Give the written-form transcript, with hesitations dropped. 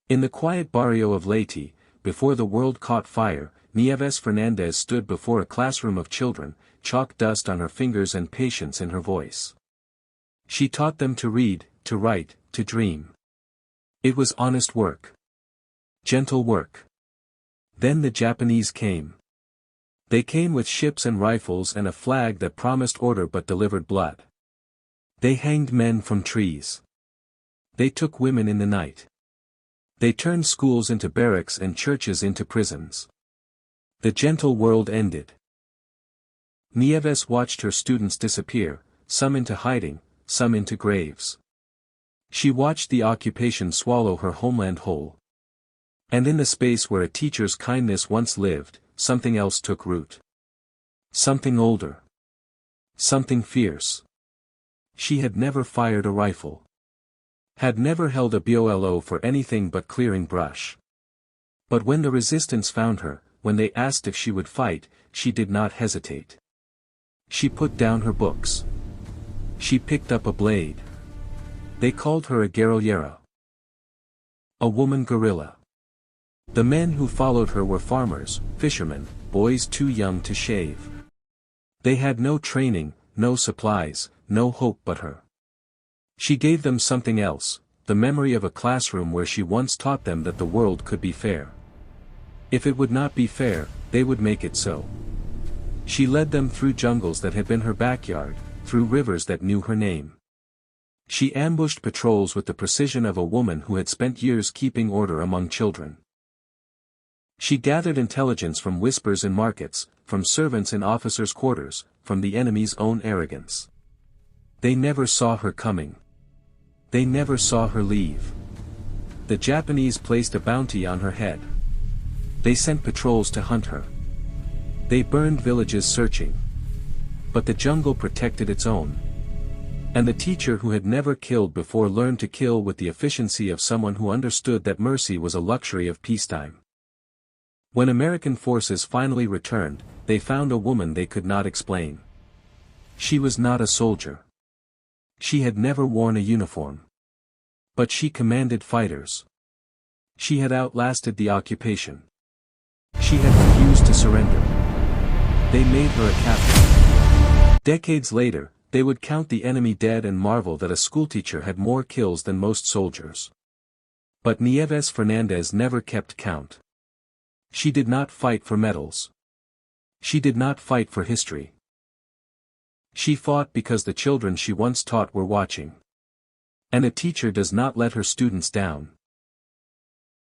In the quiet barrio of Leyte, before the world caught fire, Nieves Fernández stood before a classroom of children, chalk dust on her fingers and patience in her voice. She taught them to read, to write, to dream. It was honest work. Gentle work. Then the Japanese came. They came with ships and rifles and a flag that promised order but delivered blood. They hanged men from trees. They took women in the night. They turned schools into barracks and churches into prisons. The gentle world ended. Nieves watched her students disappear, some into hiding, some into graves. She watched the occupation swallow her homeland whole. And in the space where a teacher's kindness once lived, something else took root. Something older. Something fierce. She had never fired a rifle. Had never held a bolo for anything but clearing brush. But when the resistance found her, when they asked if she would fight, she did not hesitate. She put down her books. She picked up a blade. They called her a guerrillera. A woman guerrilla. The men who followed her were farmers, fishermen, boys too young to shave. They had no training, no supplies, no hope but her. She gave them something else, the memory of a classroom where she once taught them that the world could be fair. If it would not be fair, they would make it so. She led them through jungles that had been her backyard, through rivers that knew her name. She ambushed patrols with the precision of a woman who had spent years keeping order among children. She gathered intelligence from whispers in markets, from servants in officers' quarters, from the enemy's own arrogance. They never saw her coming. They never saw her leave. The Japanese placed a bounty on her head. They sent patrols to hunt her. They burned villages searching. But the jungle protected its own. And the teacher who had never killed before learned to kill with the efficiency of someone who understood that mercy was a luxury of peacetime. When American forces finally returned, they found a woman they could not explain. She was not a soldier. She had never worn a uniform. But she commanded fighters. She had outlasted the occupation. She had refused to surrender. They made her a captain. Decades later, they would count the enemy dead and marvel that a schoolteacher had more kills than most soldiers. But Nieves Fernández never kept count. She did not fight for medals. She did not fight for history. She fought because the children she once taught were watching. And a teacher does not let her students down.